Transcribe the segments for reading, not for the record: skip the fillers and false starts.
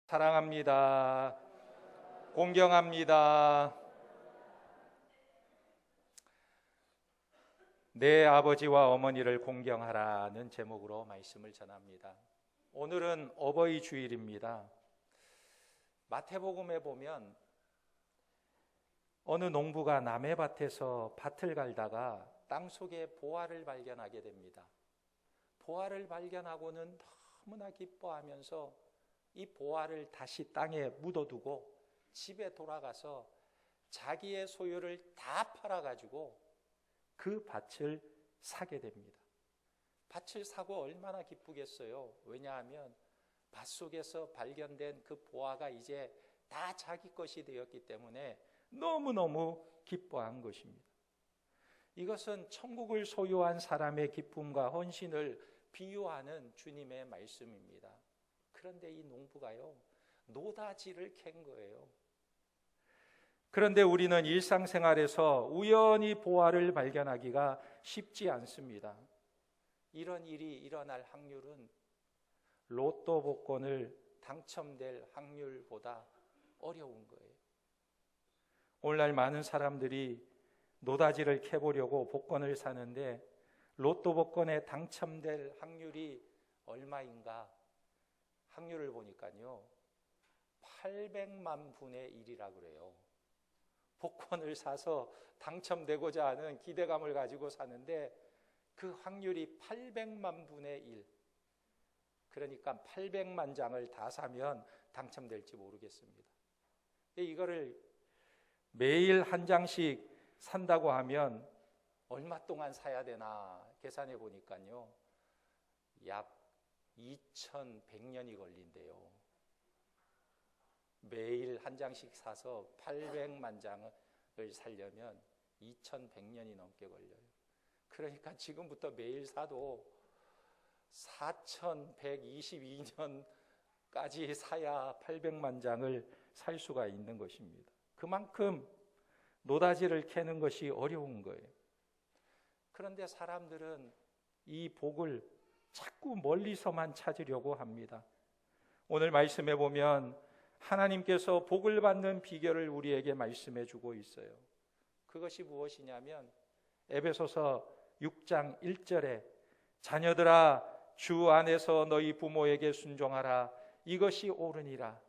사랑합니다. 공경합니다. 내 아버지와 어머니를 공경하라는 제목으로 말씀을 전합니다. 오늘은 어버이 주일입니다. 마태복음에 보면 어느 농부가 남의 밭에서 밭을 갈다가 땅속에 보화를 발견하게 됩니다. 보화를 발견하고는 너무나 기뻐하면서 이 보화를 다시 땅에 묻어두고 집에 돌아가서 자기의 소유를 다 팔아가지고 그 밭을 사게 됩니다. 밭을 사고 얼마나 기쁘겠어요. 왜냐하면 밭속에서 발견된 그 보화가 이제 다 자기 것이 되었기 때문에 너무너무 기뻐한 것입니다. 이것은 천국을 소유한 사람의 기쁨과 헌신을 비유하는 주님의 말씀입니다. 그런데 이 농부가요, 노다지를 캔 거예요. 그런데 우리는 일상생활에서 우연히 보화를 발견하기가 쉽지 않습니다. 이런 일이 일어날 확률은 로또 복권을 당첨될 확률보다 어려운 거예요. 오늘날 많은 사람들이 노다지를 캐보려고 복권을 사는데 로또 복권에 당첨될 확률이 얼마인가? 확률을 보니까요 800만 분의 1이라 그래요. 복권을 사서 당첨되고자 하는 기대감을 가지고 사는데 그 확률이 800만 분의 1. 그러니까 800만 장을 다 사면 당첨될지 모르겠습니다. 이거를 매일 한 장씩 산다고 하면 얼마 동안 사야 되나 계산해 보니까요 약 2100년이 걸린대요. 매일 한 장씩 사서 800만 장을 살려면 2100년이 넘게 걸려요. 그러니까 지금부터 매일 사도 4122년까지 사야 800만 장을 살 수가 있는 것입니다. 그만큼 노다지를 캐는 것이 어려운 거예요. 그런데 사람들은 이 복을 자꾸 멀리서만 찾으려고 합니다. 오늘 말씀해 보면 하나님께서 복을 받는 비결을 우리에게 말씀해 주고 있어요. 그것이 무엇이냐면 에베소서 6장 1절에 자녀들아 주 안에서 너희 부모에게 순종하라 이것이 옳으니라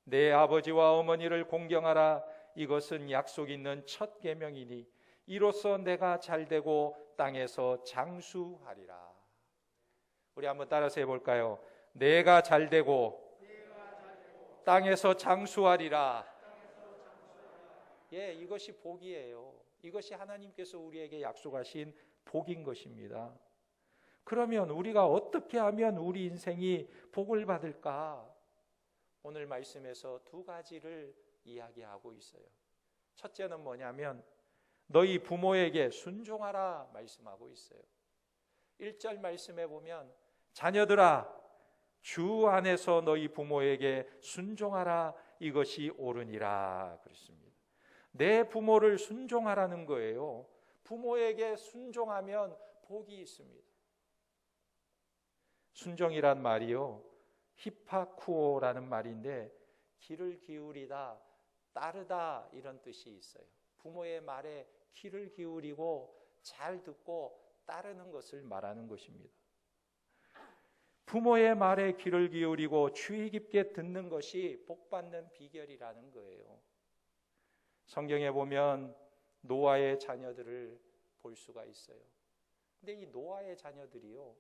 내 아버지와 어머니를 공경하라 이것은 약속 있는 첫 계명이니 이로써 내가 잘되고 땅에서 장수하리라. 우리 한번 따라서 해볼까요? 내가 잘되고 땅에서 장수하리라. 예, 이것이 복이에요. 이것이 하나님께서 우리에게 약속하신 복인 것입니다. 그러면 우리가 어떻게 하면 우리 인생이 복을 받을까? 오늘 말씀에서 두 가지를 이야기하고 있어요. 첫째는 뭐냐면 너희 부모에게 순종하라 말씀하고 있어요. 1절 말씀에 보면 자녀들아 주 안에서 너희 부모에게 순종하라 이것이 옳으니라 그랬습니다. 내 부모를 순종하라는 거예요. 부모에게 순종하면 복이 있습니다. 순종이란 말이요 히파쿠오라는 말인데 귀를 기울이다, 따르다 이런 뜻이 있어요. 부모의 말에 귀를 기울이고 잘 듣고 따르는 것을 말하는 것입니다. 부모의 말에 귀를 기울이고 주의 깊게 듣는 것이 복받는 비결이라는 거예요. 성경에 보면 노아의 자녀들을 볼 수가 있어요. 근데 이 노아의 자녀들이요,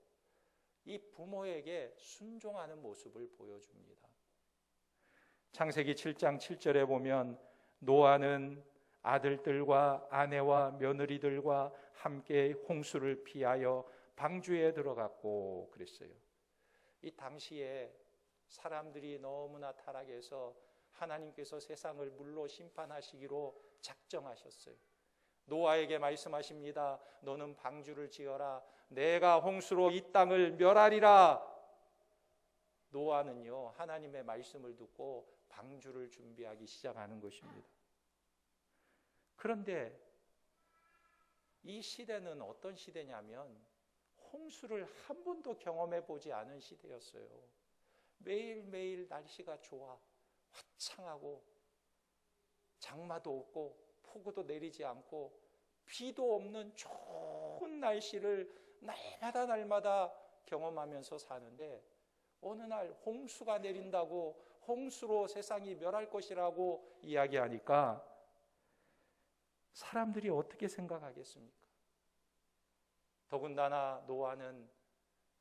이 부모에게 순종하는 모습을 보여줍니다. 창세기 7장 7절에 보면 노아는 아들들과 아내와 며느리들과 함께 홍수를 피하여 방주에 들어갔고 그랬어요. 이 당시에 사람들이 너무나 타락해서 하나님께서 세상을 물로 심판하시기로 작정하셨어요. 노아에게 말씀하십니다. 너는 방주를 지어라. 내가 홍수로 이 땅을 멸하리라. 노아는요 하나님의 말씀을 듣고 방주를 준비하기 시작하는 것입니다. 그런데 이 시대는 어떤 시대냐면 홍수를 한 번도 경험해 보지 않은 시대였어요. 매일매일 날씨가 좋아, 화창하고 장마도 없고 폭우도 내리지 않고 비도 없는 좋은 날씨를 날마다 경험하면서 사는데, 어느 날 홍수가 내린다고, 홍수로 세상이 멸할 것이라고 이야기하니까 사람들이 어떻게 생각하겠습니까? 더군다나 노아는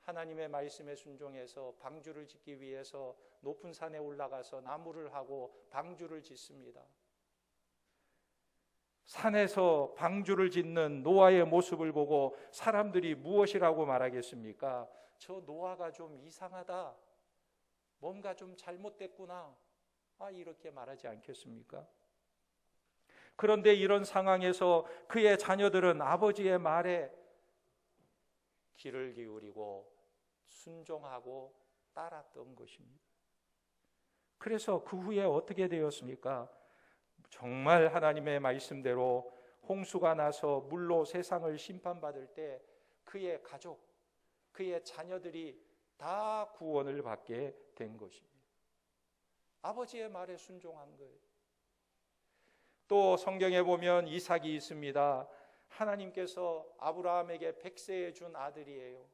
하나님의 말씀에 순종해서 방주를 짓기 위해서 높은 산에 올라가서 나무를 하고 방주를 짓습니다. 산에서 방주를 짓는 노아의 모습을 보고 사람들이 무엇이라고 말하겠습니까? 저 노아가 좀 이상하다, 뭔가 좀 잘못됐구나, 이렇게 말하지 않겠습니까? 그런데 이런 상황에서 그의 자녀들은 아버지의 말에 귀를 기울이고 순종하고 따랐던 것입니다. 그래서 그 후에 어떻게 되었습니까? 정말 하나님의 말씀대로 홍수가 나서 물로 세상을 심판받을 때 그의 가족, 그의 자녀들이 다 구원을 받게 된 것입니다. 아버지의 말에 순종한 거예요. 또 성경에 보면 이삭이 있습니다. 하나님께서 아브라함에게 백세에 준 아들이에요.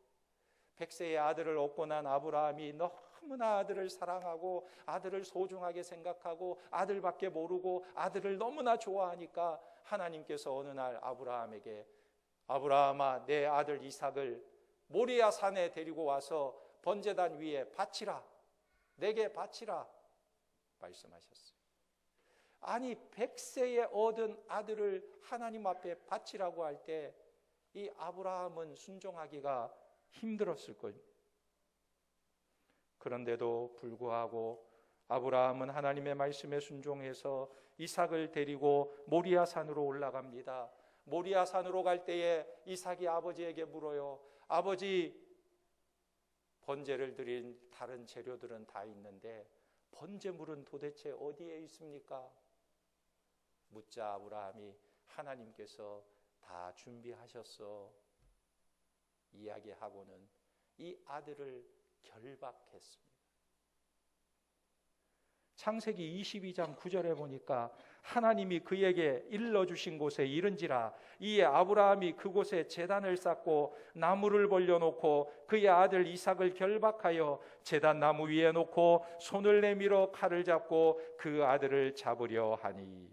백세의 아들을 얻고 난 아브라함이 너무나 아들을 사랑하고 아들을 소중하게 생각하고 아들밖에 모르고 아들을 너무나 좋아하니까 하나님께서 어느 날 아브라함아, 내 아들 이삭을 모리아 산에 데리고 와서 번제단 위에 바치라, 내게 바치라 말씀하셨어요. 아니, 백세에 얻은 아들을 하나님 앞에 바치라고 할 때 이 아브라함은 순종하기가 힘들었을 거예요. 그런데도 불구하고 아브라함은 하나님의 말씀에 순종해서 이삭을 데리고 모리아 산으로 올라갑니다. 모리아 산으로 갈 때에 이삭이 아버지에게 물어요. 아버지, 번제를 드린 다른 재료들은 다 있는데 번제물은 도대체 어디에 있습니까? 묻자 아브라함이 하나님께서 다 준비하셨어 이야기하고는 이 아들을 결박했습니다. 창세기 22장 9절에 보니까 하나님이 그에게 일러주신 곳에 이른지라, 이에 아브라함이 그곳에 제단을 쌓고 나무를 벌려놓고 그의 아들 이삭을 결박하여 제단 나무 위에 놓고 손을 내밀어 칼을 잡고 그 아들을 잡으려 하니.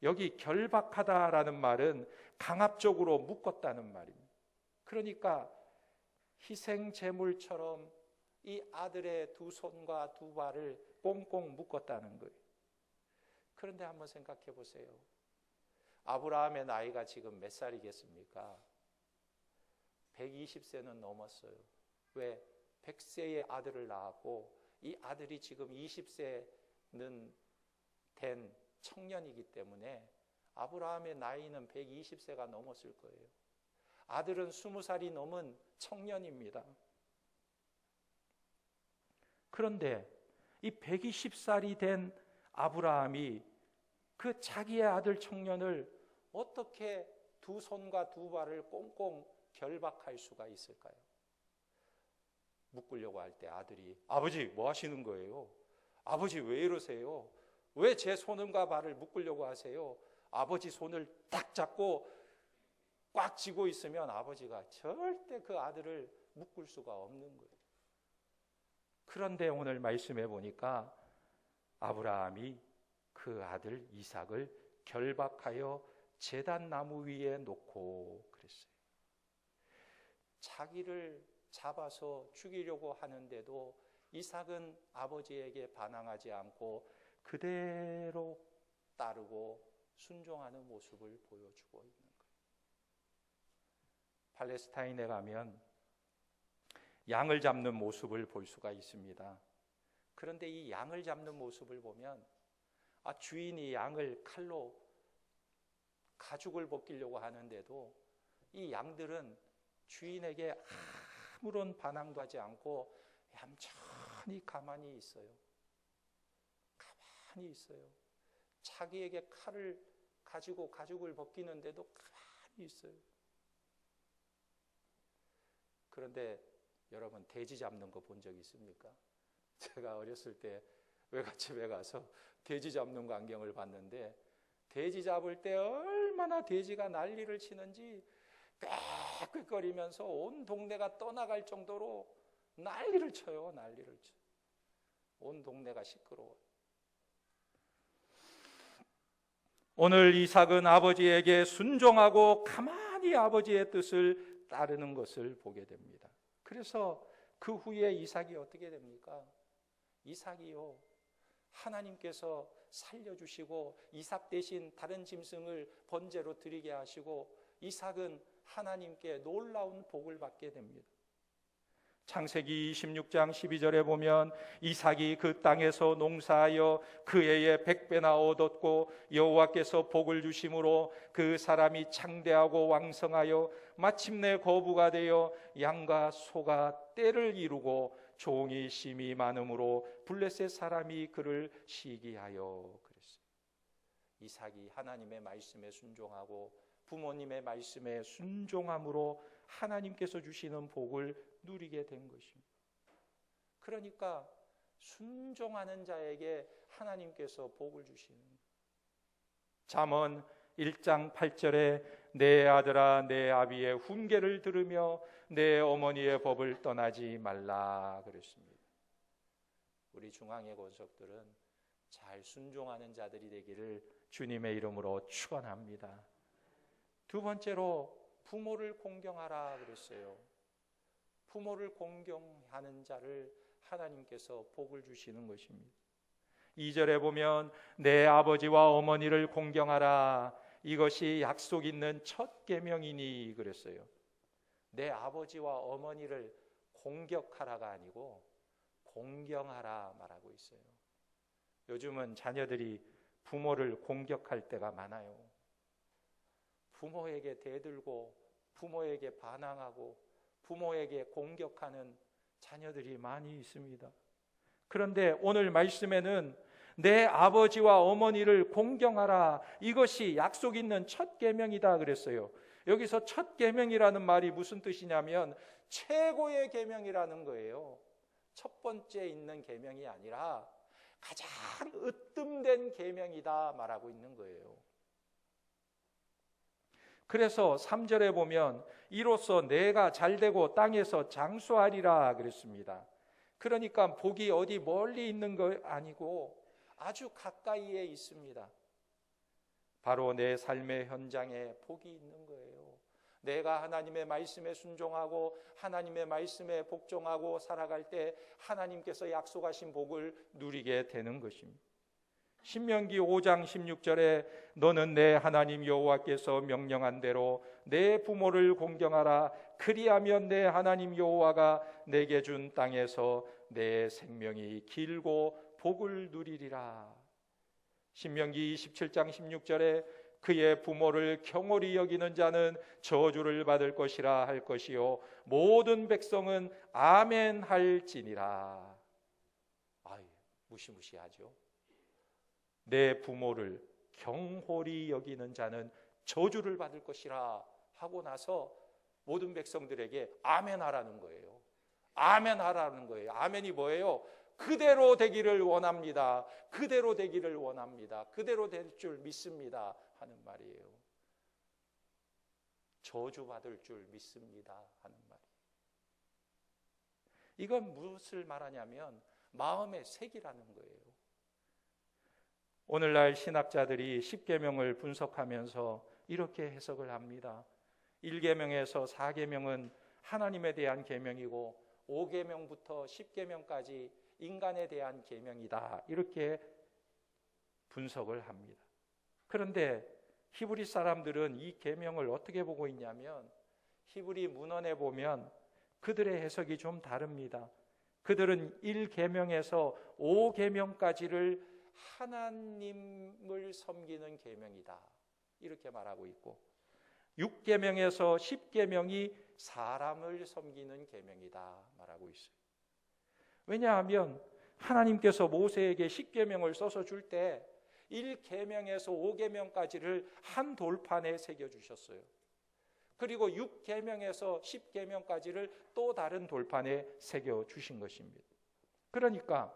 여기 결박하다라는 말은 강압적으로 묶었다는 말입니다. 그러니까 희생 제물처럼 이 아들의 두 손과 두 발을 꽁꽁 묶었다는 거예요. 그런데 한번 생각해 보세요. 아브라함의 나이가 지금 몇 살이겠습니까? 120세는 넘었어요. 왜? 100세의 아들을 낳았고 이 아들이 지금 20세는 된 청년이기 때문에 아브라함의 나이는 120세가 넘었을 거예요. 아들은 20살이 넘은 청년입니다. 그런데 이 120살이 된 아브라함이 그 자기의 아들 청년을 어떻게 두 손과 두 발을 꽁꽁 결박할 수가 있을까요? 묶으려고 할 때 아들이, 아버지 뭐 하시는 거예요? 아버지 왜 이러세요? 왜 제 손과 발을 묶으려고 하세요? 아버지 손을 딱 잡고 꽉 쥐고 있으면 아버지가 절대 그 아들을 묶을 수가 없는 거예요. 그런데 오늘 말씀해 보니까 아브라함이 그 아들 이삭을 결박하여 제단 나무 위에 놓고 그랬어요. 자기를 잡아서 죽이려고 하는데도 이삭은 아버지에게 반항하지 않고 그대로 따르고 순종하는 모습을 보여주고 있는 거예요. 팔레스타인에 가면 양을 잡는 모습을 볼 수가 있습니다. 그런데 이 양을 잡는 모습을 보면 주인이 양을 칼로 가죽을 벗기려고 하는데도 이 양들은 주인에게 아무런 반항도 하지 않고 얌전히 가만히 있어요. 가만히 있어요. 자기에게 칼을 가지고 가죽을 벗기는데도 가만히 있어요. 그런데 여러분, 돼지 잡는 거 본 적 있습니까? 제가 어렸을 때 외갓집에 가서 돼지 잡는 광경을 봤는데, 돼지 잡을 때 얼마나 돼지가 난리를 치는지 꽥꽥거리면서 온 동네가 떠나갈 정도로 난리를 쳐요. 난리를 쳐. 온 동네가 시끄러워요. 오늘 이삭은 아버지에게 순종하고 가만히 아버지의 뜻을 따르는 것을 보게 됩니다. 그래서 그 후에 이삭이 어떻게 됩니까? 이삭이요, 하나님께서 살려주시고 이삭 대신 다른 짐승을 번제로 드리게 하시고 이삭은 하나님께 놀라운 복을 받게 됩니다. 창세기 26장 12절에 보면 이삭이 그 땅에서 농사하여 그 해에 100배나 얻었고 여호와께서 복을 주심으로 그 사람이 창대하고 왕성하여 마침내 거부가 되어 양과 소가 떼를 이루고 종이 심이 많음으로 블레셋 사람이 그를 시기하여 그랬어요. 이삭이 하나님의 말씀에 순종하고 부모님의 말씀에 순종함으로 하나님께서 주시는 복을 누리게 된 것입니다. 그러니까 순종하는 자에게 하나님께서 복을 주시는 거예요. 잠언 1장 8절에 내 아들아 내 아비의 훈계를 들으며 내 어머니의 법을 떠나지 말라 그랬습니다. 우리 중앙의 권속들은 잘 순종하는 자들이 되기를 주님의 이름으로 축원합니다. 두 번째로 부모를 공경하라 그랬어요. 부모를 공경하는 자를 하나님께서 복을 주시는 것입니다. 2절에 보면 내 아버지와 어머니를 공경하라, 이것이 약속 있는 첫 계명이니 그랬어요. 내 아버지와 어머니를 공격하라가 아니고 공경하라 말하고 있어요. 요즘은 자녀들이 부모를 공격할 때가 많아요. 부모에게 대들고 부모에게 반항하고 부모에게 공격하는 자녀들이 많이 있습니다. 그런데 오늘 말씀에는 내 아버지와 어머니를 공경하라, 이것이 약속 있는 첫 계명이다 그랬어요. 여기서 첫 계명이라는 말이 무슨 뜻이냐면 최고의 계명이라는 거예요. 첫 번째 있는 계명이 아니라 가장 으뜸된 계명이다 말하고 있는 거예요. 그래서 3절에 보면 이로써 내가 잘되고 땅에서 장수하리라 그랬습니다. 그러니까 복이 어디 멀리 있는 거 아니고 아주 가까이에 있습니다. 바로 내 삶의 현장에 복이 있는 거예요. 내가 하나님의 말씀에 순종하고 하나님의 말씀에 복종하고 살아갈 때 하나님께서 약속하신 복을 누리게 되는 것입니다. 신명기 5장 16절에 너는 내 하나님 여호와께서 명령한 대로 내 부모를 공경하라, 그리하면 내 하나님 여호와가 내게 준 땅에서 내 생명이 길고 복을 누리리라. 신명기 27장 16절에 그의 부모를 경홀히 여기는 자는 저주를 받을 것이라 할 것이요 모든 백성은 아멘 할지니라. 아유, 무시무시하죠. 내 부모를 경홀히 여기는 자는 저주를 받을 것이라 하고 나서 모든 백성들에게 아멘 하라는 거예요. 아멘 하라는 거예요. 아멘이 뭐예요? 그대로 되기를 원합니다. 그대로 되기를 원합니다. 그대로 될 줄 믿습니다 하는 말이에요. 저주받을 줄 믿습니다 하는 말이에요. 이건 무엇을 말하냐면 마음의 색이라는 거예요. 오늘날 신학자들이 10계명을 분석하면서 이렇게 해석을 합니다. 1계명에서 4계명은 하나님에 대한 계명이고 5계명부터 10계명까지 인간에 대한 계명이다, 이렇게 분석을 합니다. 그런데 히브리 사람들은 이 계명을 어떻게 보고 있냐면 히브리 문헌에 보면 그들의 해석이 좀 다릅니다. 그들은 1계명에서 5계명까지를 하나님을 섬기는 계명이다, 이렇게 말하고 있고 6계명에서 10계명이 사람을 섬기는 계명이다 말하고 있어요. 왜냐하면 하나님께서 모세에게 10계명을 써서 줄 때 1계명에서 5계명까지를 한 돌판에 새겨주셨어요. 그리고 6계명에서 10계명까지를 또 다른 돌판에 새겨주신 것입니다. 그러니까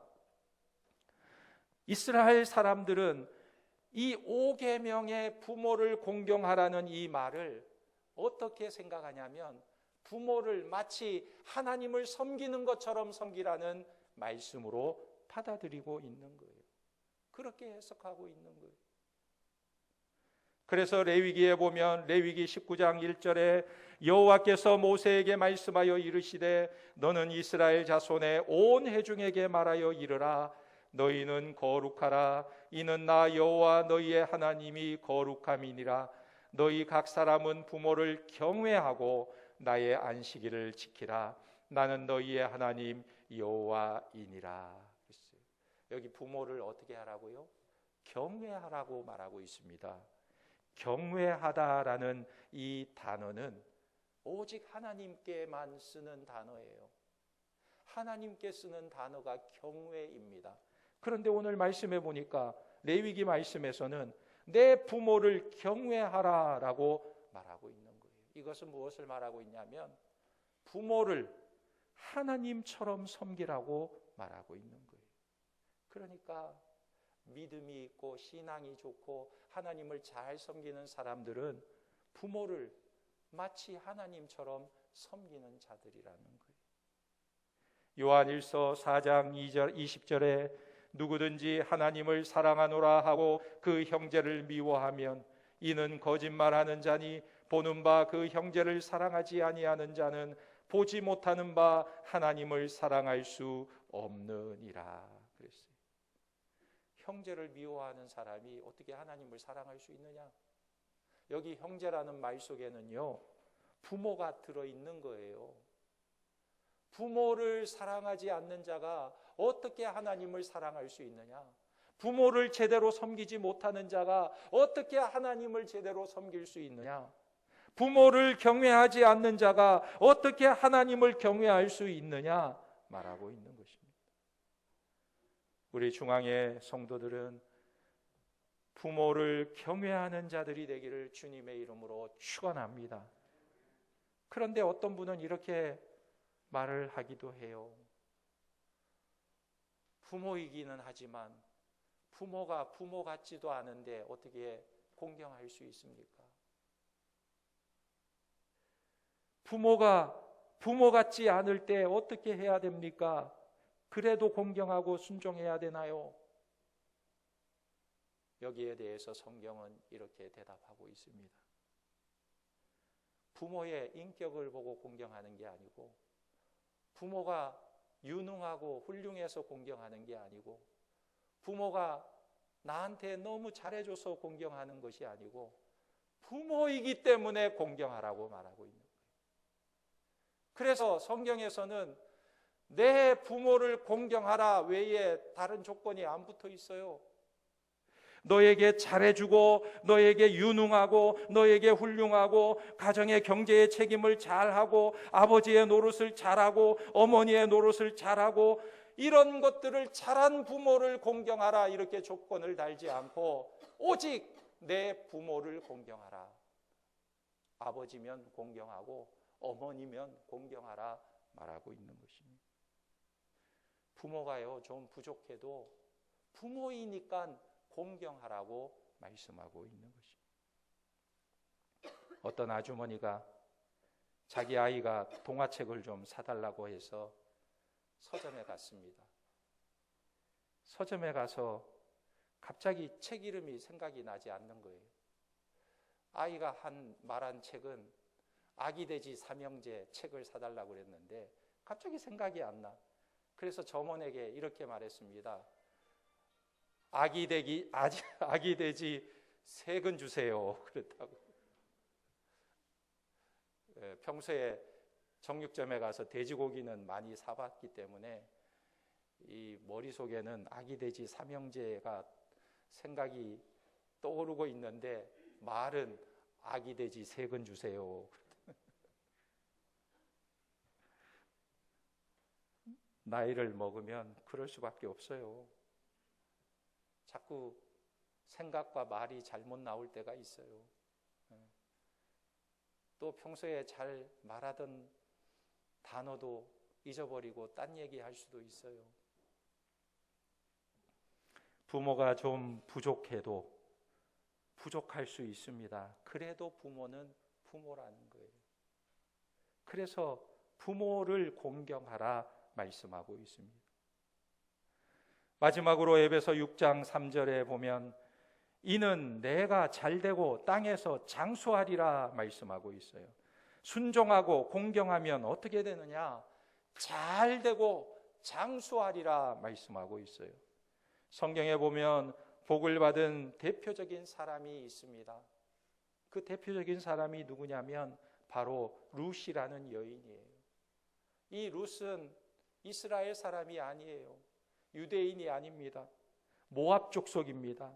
이스라엘 사람들은 이 5계명의 부모를 공경하라는 이 말을 어떻게 생각하냐면 부모를 마치 하나님을 섬기는 것처럼 섬기라는 말씀으로 받아들이고 있는 거예요. 그렇게 해석하고 있는 거예요. 그래서 레위기에 보면 레위기 19장 1절에 여호와께서 모세에게 말씀하여 이르시되 너는 이스라엘 자손의 온 회중에게 말하여 이르라 너희는 거룩하라 이는 나 여호와 너희의 하나님이 거룩함이니라 너희 각 사람은 부모를 경외하고 나의 안식일을 지키라 나는 너희의 하나님 여호와이니라. 여기 부모를 어떻게 하라고요? 경외하라고 말하고 있습니다. 경외하다라는 이 단어는 오직 하나님께만 쓰는 단어예요. 하나님께 쓰는 단어가 경외입니다. 그런데 오늘 말씀해 보니까 레위기 말씀에서는 내 부모를 경외하라라고 말하고 있는 거예요. 이것은 무엇을 말하고 있냐면 부모를 하나님처럼 섬기라고 말하고 있는 거예요. 그러니까 믿음이 있고 신앙이 좋고 하나님을 잘 섬기는 사람들은 부모를 마치 하나님처럼 섬기는 자들이라는 거예요. 요한일서 4장 2절 20절에 누구든지 하나님을 사랑하노라 하고 그 형제를 미워하면 이는 거짓말하는 자니 보는 바 그 형제를 사랑하지 아니하는 자는 보지 못하는 바 하나님을 사랑할 수 없느니라 그랬어요. 형제를 미워하는 사람이 어떻게 하나님을 사랑할 수 있느냐? 여기 형제라는 말 속에는요 부모가 들어있는 거예요. 부모를 사랑하지 않는 자가 어떻게 하나님을 사랑할 수 있느냐? 부모를 제대로 섬기지 못하는 자가 어떻게 하나님을 제대로 섬길 수 있느냐? 부모를 경외하지 않는 자가 어떻게 하나님을 경외할 수 있느냐? 말하고 있는 것입니다. 우리 중앙의 성도들은 부모를 경외하는 자들이 되기를 주님의 이름으로 축원합니다. 그런데 어떤 분은 이렇게 말을 하기도 해요. 부모이기는 하지만 부모가 부모 같지도 않은데 어떻게 공경할 수 있습니까? 부모가 부모 같지 않을 때 어떻게 해야 됩니까? 그래도 공경하고 순종해야 되나요? 여기에 대해서 성경은 이렇게 대답하고 있습니다. 부모의 인격을 보고 공경하는 게 아니고 부모가 유능하고 훌륭해서 공경하는 게 아니고 부모가 나한테 너무 잘해줘서 공경하는 것이 아니고 부모이기 때문에 공경하라고 말하고 있는 거예요. 그래서 성경에서는 내 부모를 공경하라 외에 다른 조건이 안 붙어 있어요. 너에게 잘해주고 너에게 유능하고 너에게 훌륭하고 가정의 경제의 책임을 잘하고 아버지의 노릇을 잘하고 어머니의 노릇을 잘하고 이런 것들을 잘한 부모를 공경하라 이렇게 조건을 달지 않고 오직 내 부모를 공경하라. 아버지면 공경하고 어머니면 공경하라 말하고 있는 것입니다. 부모가요 좀 부족해도 부모이니까 공경하라고 말씀하고 있는 것입니다. 어떤 아주머니가 자기 아이가 동화책을 좀 사달라고 해서 서점에 갔습니다. 서점에 가서 갑자기 책 이름이 생각이 나지 않는 거예요. 아이가 말한 책은 아기돼지 삼형제 책을 사달라고 그랬는데 갑자기 생각이 안 나. 그래서 점원에게 이렇게 말했습니다. 아기돼지 3근 주세요. 그랬다고. 평소에 정육점에 가서 돼지고기는 많이 사봤기 때문에 이 머릿속에는 아기돼지 삼형제가 생각이 떠오르고 있는데 말은 아기돼지 3근 주세요. 나이를 먹으면 그럴 수밖에 없어요. 자꾸 생각과 말이 잘못 나올 때가 있어요. 또 평소에 잘 말하던 단어도 잊어버리고 딴 얘기할 수도 있어요. 부모가 좀 부족해도 부족할 수 있습니다. 그래도 부모는 부모라는 거예요. 그래서 부모를 공경하라 말씀하고 있습니다. 마지막으로 에베소 6장 3절에 보면 이는 내가 잘되고 땅에서 장수하리라 말씀하고 있어요. 순종하고 공경하면 어떻게 되느냐? 잘되고 장수하리라 말씀하고 있어요. 성경에 보면 복을 받은 대표적인 사람이 있습니다. 그 대표적인 사람이 누구냐면 바로 룻이라는 여인이에요. 이 룻은 이스라엘 사람이 아니에요. 유대인이 아닙니다. 모압 족속입니다.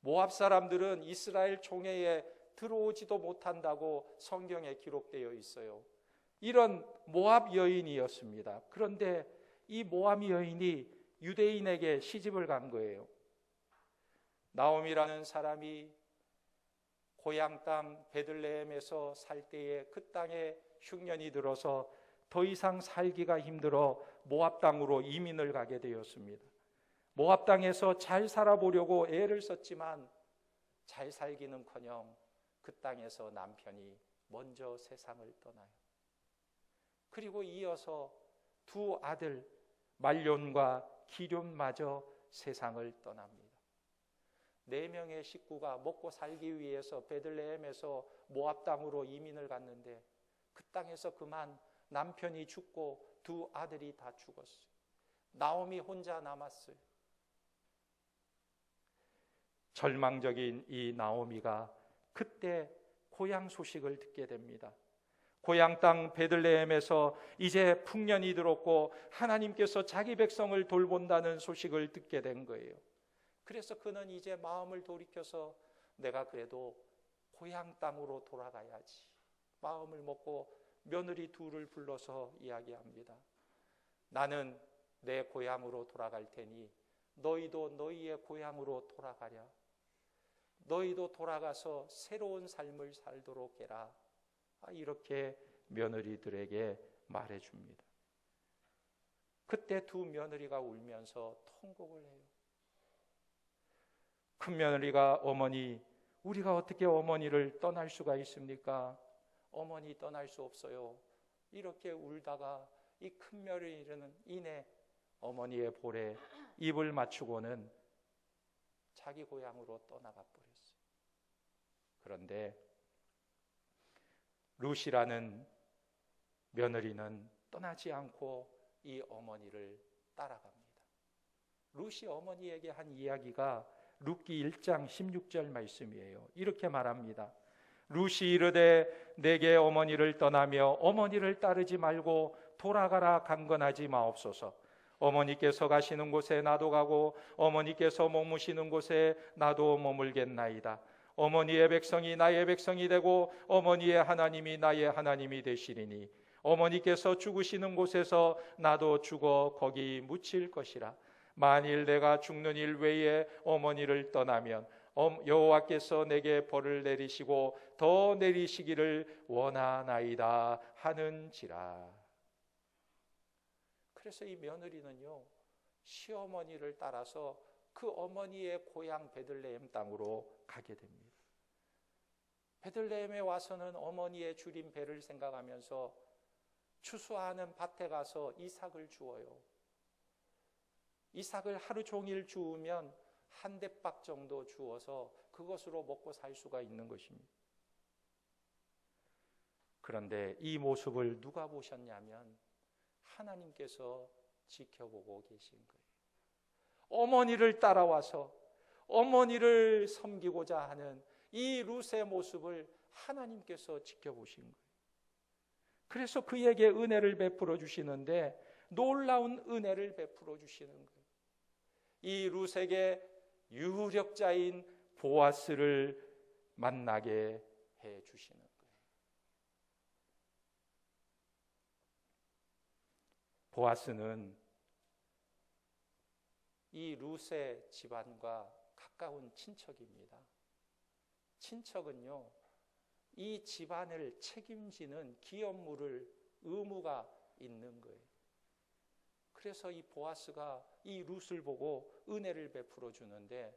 모압 사람들은 이스라엘 총회에 들어오지도 못한다고 성경에 기록되어 있어요. 이런 모압 여인이었습니다. 그런데 이 모압 여인이 유대인에게 시집을 간 거예요. 나옴이라는 사람이 고향 땅 베들레헴에서 살 때에 그 땅에 흉년이 들어서 더 이상 살기가 힘들어 모압 땅으로 이민을 가게 되었습니다. 모압 땅에서 잘 살아보려고 애를 썼지만 잘 살기는커녕 그 땅에서 남편이 먼저 세상을 떠나요. 그리고 이어서 두 아들 말론과 기럨마저 세상을 떠납니다. 4명의 식구가 먹고 살기 위해서 베들레헴에서 모압 땅으로 이민을 갔는데 그 땅에서 그만 남편이 죽고 두 아들이 다 죽었어요. 나옴이 혼자 남았어요. 절망적인 이 나오미가 그때 고향 소식을 듣게 됩니다. 고향 땅 베들레헴에서 이제 풍년이 들었고 하나님께서 자기 백성을 돌본다는 소식을 듣게 된 거예요. 그래서 그는 이제 마음을 돌이켜서 내가 그래도 고향 땅으로 돌아가야지 마음을 먹고 며느리 둘을 불러서 이야기합니다. 나는 내 고향으로 돌아갈 테니 너희도 너희의 고향으로 돌아가랴. 너희도 돌아가서 새로운 삶을 살도록 해라. 이렇게 며느리들에게 말해줍니다. 그때 두 며느리가 울면서 통곡을 해요. 큰 며느리가 어머니, 우리가 어떻게 어머니를 떠날 수가 있습니까? 어머니 떠날 수 없어요. 이렇게 울다가 이 큰 며느리는 이내 어머니의 볼에 입을 맞추고는 자기 고향으로 떠나가 버렸어요. 그런데 룻이라는 며느리는 떠나지 않고 이 어머니를 따라갑니다. 룻이 어머니에게 한 이야기가 룻기 1장 16절 말씀이에요. 이렇게 말합니다. 룻이 이르되 내게 어머니를 떠나며 어머니를 따르지 말고 돌아가라 강건하지 마옵소서. 어머니께서 가시는 곳에 나도 가고 어머니께서 머무시는 곳에 나도 머물겠나이다. 어머니의 백성이 나의 백성이 되고 어머니의 하나님이 나의 하나님이 되시리니 어머니께서 죽으시는 곳에서 나도 죽어 거기 묻힐 것이라. 만일 내가 죽는 일 외에 어머니를 떠나면 여호와께서 내게 벌을 내리시고 더 내리시기를 원하나이다 하는지라. 그래서 이 며느리는요, 시어머니를 따라서 그 어머니의 고향 베들레헴 땅으로 가게 됩니다. 베들레헴에 와서는 어머니의 줄인 배를 생각하면서 추수하는 밭에 가서 이삭을 주어요. 이삭을 하루 종일 주우면 한 대박 정도 주어서 그것으로 먹고 살 수가 있는 것입니다. 그런데 이 모습을 누가 보셨냐면 하나님께서 지켜보고 계신 거예요. 어머니를 따라와서 어머니를 섬기고자 하는 이 룻의 모습을 하나님께서 지켜보신 거예요. 그래서 그에게 은혜를 베풀어 주시는데 놀라운 은혜를 베풀어 주시는 거예요. 이 룻에게 유력자인 보아스를 만나게 해 주시는 거예요. 보아스는 이 룻의 집안과 가까운 친척입니다. 친척은요, 이 집안을 책임지는 기업물을 의무가 있는 거예요. 그래서 이 보아스가 이 룻을 보고 은혜를 베풀어 주는데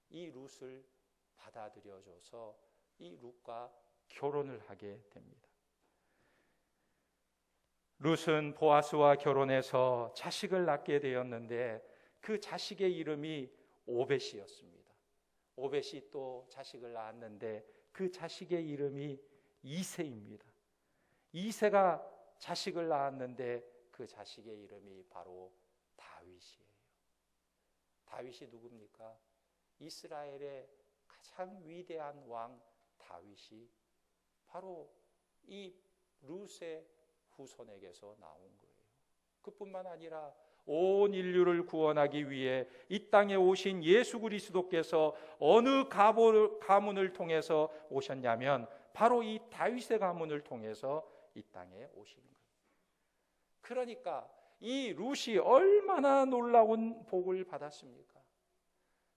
이 룻을 받아들여줘서 이 룻과 결혼을 하게 됩니다. 룻은 보아스와 결혼해서 자식을 낳게 되었는데 그 자식의 이름이 오벳이었습니다. 오벳이 또 자식을 낳았는데 그 자식의 이름이 이새입니다. 이새가 자식을 낳았는데 그 자식의 이름이 바로 다윗이에요. 다윗이 누굽니까? 이스라엘의 가장 위대한 왕 다윗이 바로 이 룻의 후손에게서 나온 거예요. 그뿐만 아니라 온 인류를 구원하기 위해 이 땅에 오신 예수 그리스도께서 어느 가문을 통해서 오셨냐면 바로 이 다윗의 가문을 통해서 이 땅에 오신 거예요. 그러니까 이 룻이 얼마나 놀라운 복을 받았습니까?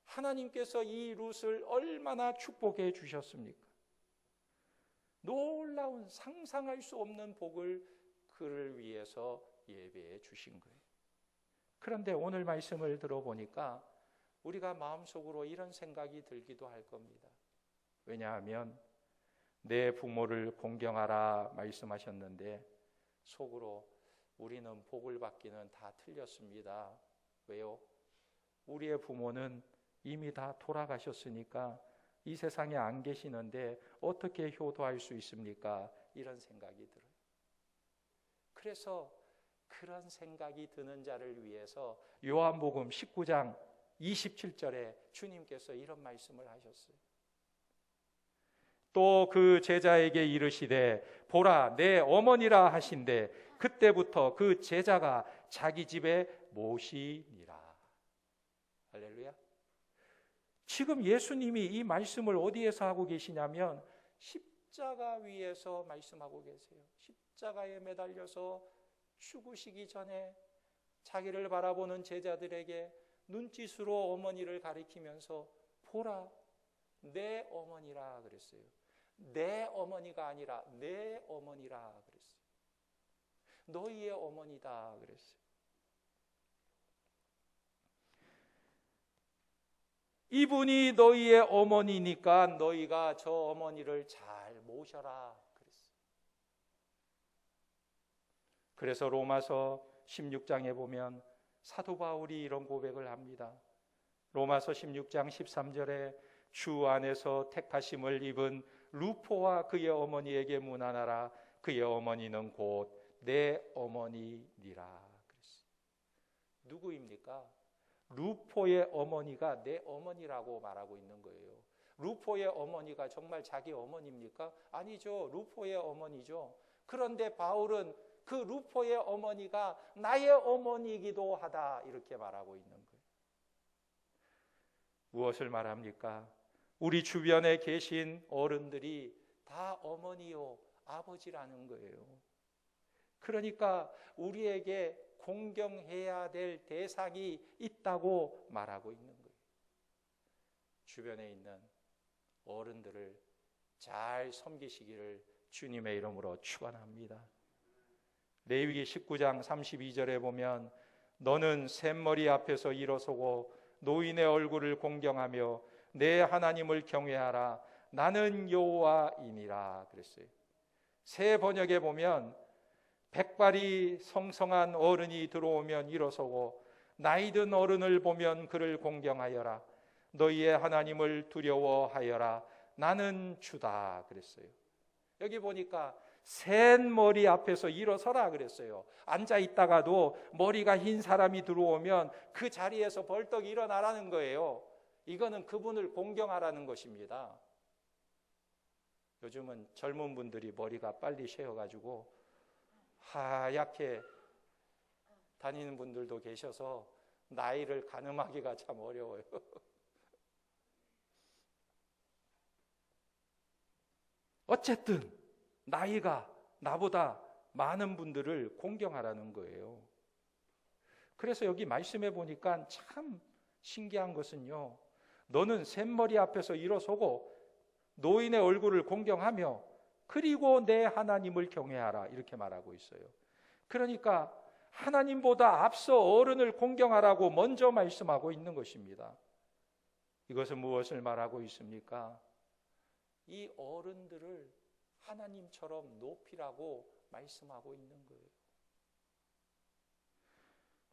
하나님께서 이 룻을 얼마나 축복해 주셨습니까? 놀라운 상상할 수 없는 복을 그를 위해서 예배해 주신 거예요. 그런데 오늘 말씀을 들어보니까 우리가 마음속으로 이런 생각이 들기도 할 겁니다. 왜냐하면 내 부모를 공경하라 말씀하셨는데 속으로 우리는 복을 받기는 다 틀렸습니다. 왜요? 우리의 부모는 이미 다 돌아가셨으니까 이 세상에 안 계시는데 어떻게 효도할 수 있습니까? 이런 생각이 들어요. 그래서 그런 생각이 드는 자를 위해서 요한복음 19장 27절에 주님께서 이런 말씀을 하셨어요. 또 그 제자에게 이르시되 보라 내 어머니라 하신대 그때부터 그 제자가 자기 집에 모시니라. 할렐루야. 지금 예수님이 이 말씀을 어디에서 하고 계시냐면 십자가 위에서 말씀하고 계세요. 십자가에 매달려서 죽으시기 전에 자기를 바라보는 제자들에게 눈짓으로 어머니를 가리키면서 보라 내 어머니라 그랬어요. 내 어머니가 아니라 내 어머니라 그랬어요. 너희의 어머니다 그랬어요. 이분이 너희의 어머니니까 너희가 저 어머니를 잘 모셔라 그랬어요. 그래서 로마서 16장에 보면 사도 바울이 이런 고백을 합니다. 로마서 16장 13절에 주 안에서 택하심을 입은 루포와 그의 어머니에게 문안하라. 그의 어머니는 곧 내 어머니니라 그랬어요. 누구입니까? 루포의 어머니가 내 어머니라고 말하고 있는 거예요. 루포의 어머니가 정말 자기 어머니입니까? 아니죠. 루포의 어머니죠. 그런데 바울은 그 루포의 어머니가 나의 어머니이기도 하다 이렇게 말하고 있는 거예요. 무엇을 말합니까? 우리 주변에 계신 어른들이 다 어머니요 아버지라는 거예요. 그러니까 우리에게 공경해야 될 대상이 있다고 말하고 있는 거예요. 주변에 있는 어른들을 잘 섬기시기를 주님의 이름으로 축원합니다. 레위기 19장 32절에 보면 너는 샘머리 앞에서 일어서고 노인의 얼굴을 공경하며 내 하나님을 경외하라. 나는 여호와이니라 그랬어요. 새 번역에 보면 백발이 성성한 어른이 들어오면 일어서고 나이든 어른을 보면 그를 공경하여라. 너희의 하나님을 두려워하여라. 나는 주다 그랬어요. 여기 보니까 센 머리 앞에서 일어서라 그랬어요. 앉아 있다가도 머리가 흰 사람이 들어오면 그 자리에서 벌떡 일어나라는 거예요. 이거는 그분을 공경하라는 것입니다. 요즘은 젊은 분들이 머리가 빨리 새어가지고 하얗게 다니는 분들도 계셔서 나이를 가늠하기가 참 어려워요. 어쨌든 나이가 나보다 많은 분들을 공경하라는 거예요. 그래서 여기 말씀해 보니까 참 신기한 것은요, 너는 샘머리 앞에서 일어서고 노인의 얼굴을 공경하며 그리고 내 하나님을 경외하라 이렇게 말하고 있어요. 그러니까 하나님보다 앞서 어른을 공경하라고 먼저 말씀하고 있는 것입니다. 이것은 무엇을 말하고 있습니까? 이 어른들을 하나님처럼 높이라고 말씀하고 있는 거예요.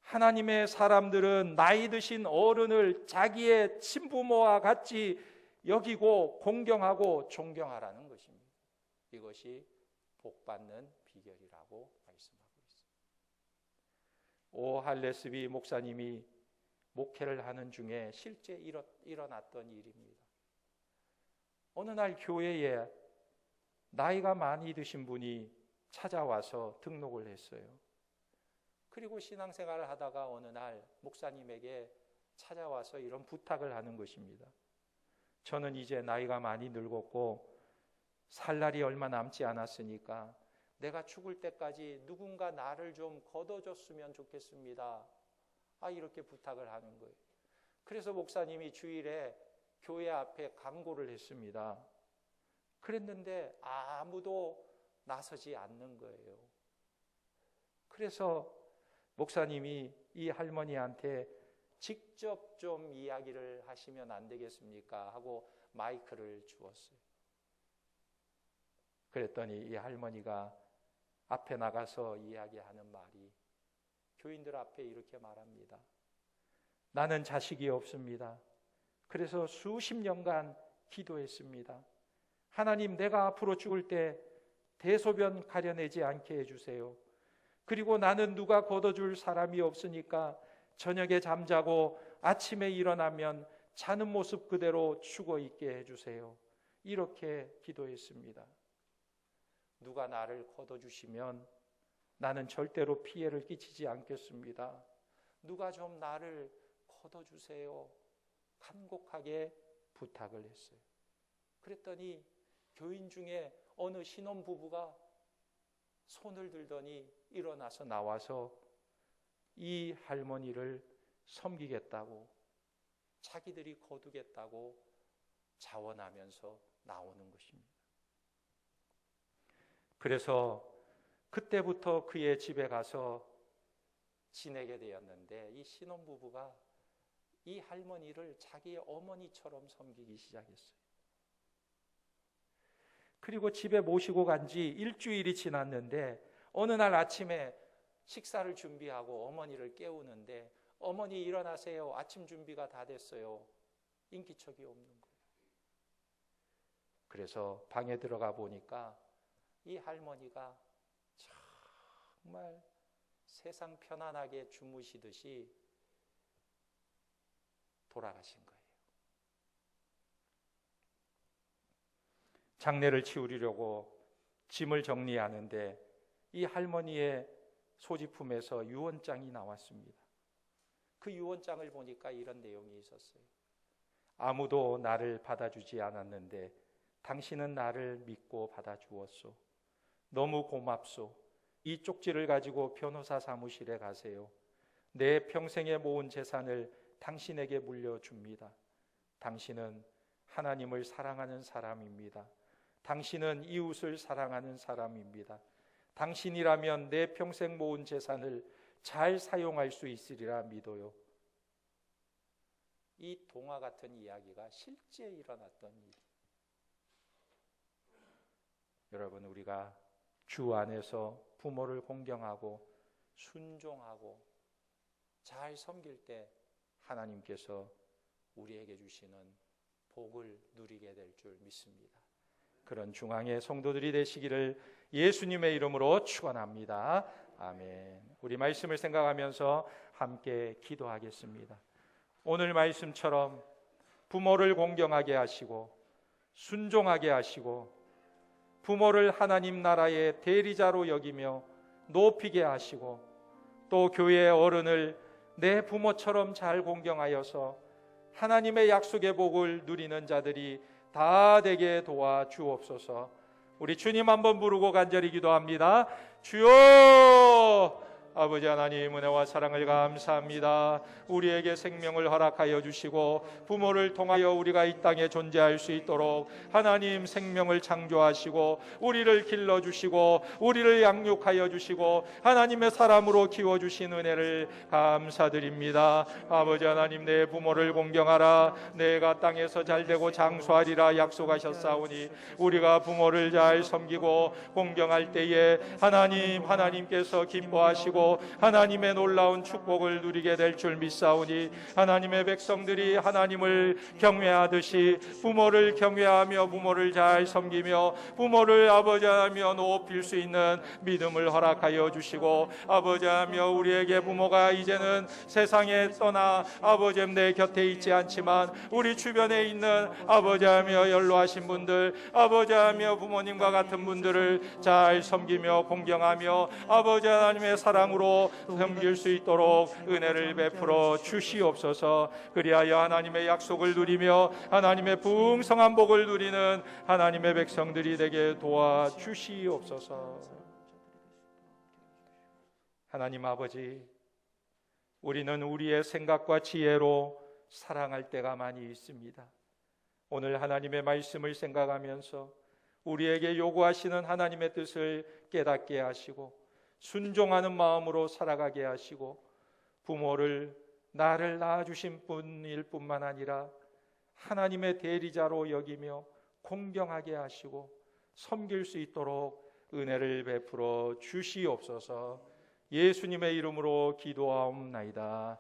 하나님의 사람들은 나이 드신 어른을 자기의 친부모와 같이 여기고 공경하고 존경하라는 것입니다. 이것이 복받는 비결이라고 말씀하고 있습니다. 오 할레스비 목사님이 목회를 하는 중에 실제 일어났던 일입니다. 어느 날 교회에 나이가 많이 드신 분이 찾아와서 등록을 했어요. 그리고 신앙생활을 하다가 어느 날 목사님에게 찾아와서 이런 부탁을 하는 것입니다. 저는 이제 나이가 많이 늙었고 살 날이 얼마 남지 않았으니까 내가 죽을 때까지 누군가 나를 좀 걷어줬으면 좋겠습니다. 이렇게 부탁을 하는 거예요. 그래서 목사님이 주일에 교회 앞에 강구를 했습니다. 그랬는데 아무도 나서지 않는 거예요. 그래서 목사님이 이 할머니한테 직접 좀 이야기를 하시면 안 되겠습니까? 하고 마이크를 주었어요. 그랬더니 이 할머니가 앞에 나가서 이야기하는 말이 교인들 앞에 이렇게 말합니다. 나는 자식이 없습니다. 그래서 수십 년간 기도했습니다. 하나님, 내가 앞으로 죽을 때 대소변 가려내지 않게 해주세요. 그리고 나는 누가 걷어줄 사람이 없으니까 저녁에 잠자고 아침에 일어나면 자는 모습 그대로 죽어 있게 해주세요. 이렇게 기도했습니다. 누가 나를 걷어주시면 나는 절대로 피해를 끼치지 않겠습니다. 누가 좀 나를 걷어주세요. 간곡하게 부탁을 했어요. 그랬더니 교인 중에 어느 신혼부부가 손을 들더니 일어나서 나와서 이 할머니를 섬기겠다고, 자기들이 거두겠다고 자원하면서 나오는 것입니다. 그래서 그때부터 그의 집에 가서 지내게 되었는데 이 신혼부부가 이 할머니를 자기의 어머니처럼 섬기기 시작했어요. 그리고 집에 모시고 간 지 일주일이 지났는데 어느 날 아침에 식사를 준비하고 어머니를 깨우는데 어머니 일어나세요. 아침 준비가 다 됐어요. 인기척이 없는 거예요. 그래서 방에 들어가 보니까 이 할머니가 정말 세상 편안하게 주무시듯이 돌아가신 거예요. 장례를 치우려고 짐을 정리하는데 이 할머니의 소지품에서 유언장이 나왔습니다. 그 유언장을 보니까 이런 내용이 있었어요. 아무도 나를 받아주지 않았는데 당신은 나를 믿고 받아주었소. 너무 고맙소. 이 쪽지를 가지고 변호사 사무실에 가세요. 내 평생에 모은 재산을 당신에게 물려줍니다. 당신은 하나님을 사랑하는 사람입니다. 당신은 이웃을 사랑하는 사람입니다. 당신이라면 내 평생 모은 재산을 잘 사용할 수 있으리라 믿어요. 이 동화 같은 이야기가 실제 일어났던 일. 여러분, 우리가 주 안에서 부모를 공경하고 순종하고 잘 섬길 때 하나님께서 우리에게 주시는 복을 누리게 될 줄 믿습니다. 그런 중앙의 성도들이 되시기를 예수님의 이름으로 축원합니다. 아멘. 우리 말씀을 생각하면서 함께 기도하겠습니다. 오늘 말씀처럼 부모를 공경하게 하시고 순종하게 하시고 부모를 하나님 나라의 대리자로 여기며 높이게 하시고 또 교회의 어른을 내 부모처럼 잘 공경하여서 하나님의 약속의 복을 누리는 자들이 다 되게 도와 주옵소서. 우리 주님 한번 부르고 간절히 기도합니다. 주여 아버지 하나님, 은혜와 사랑을 감사합니다. 우리에게 생명을 허락하여 주시고 부모를 통하여 우리가 이 땅에 존재할 수 있도록 하나님 생명을 창조하시고 우리를 길러주시고 우리를 양육하여 주시고 하나님의 사람으로 키워주신 은혜를 감사드립니다. 아버지 하나님, 내 부모를 공경하라. 내가 땅에서 잘되고 장수하리라 약속하셨사오니 우리가 부모를 잘 섬기고 공경할 때에 하나님께서 기뻐하시고 하나님의 놀라운 축복을 누리게 될 줄 믿사오니 하나님의 백성들이 하나님을 경외하듯이 부모를 경외하며 부모를 잘 섬기며 부모를 아버지하며 높일 수 있는 믿음을 허락하여 주시고 아버지하며 우리에게 부모가 이제는 세상에 떠나 아버지 내 곁에 있지 않지만 우리 주변에 있는 아버지하며 연로하신 분들 아버지하며 부모님과 같은 분들을 잘 섬기며 공경하며 아버지 하나님의 사랑으로 섬길 수 있도록 은혜를 베풀어 주시옵소서. 그리하여 하나님의 약속을 누리며 하나님의 풍성한 복을 누리는 하나님의 백성들이 되게 도와주시옵소서. 하나님 아버지, 우리는 우리의 생각과 지혜로 사랑할 때가 많이 있습니다. 오늘 하나님의 말씀을 생각하면서 우리에게 요구하시는 하나님의 뜻을 깨닫게 하시고 순종하는 마음으로 살아가게 하시고 부모를 나를 낳아주신 분일 뿐만 아니라 하나님의 대리자로 여기며 공경하게 하시고 섬길 수 있도록 은혜를 베풀어 주시옵소서. 예수님의 이름으로 기도하옵나이다.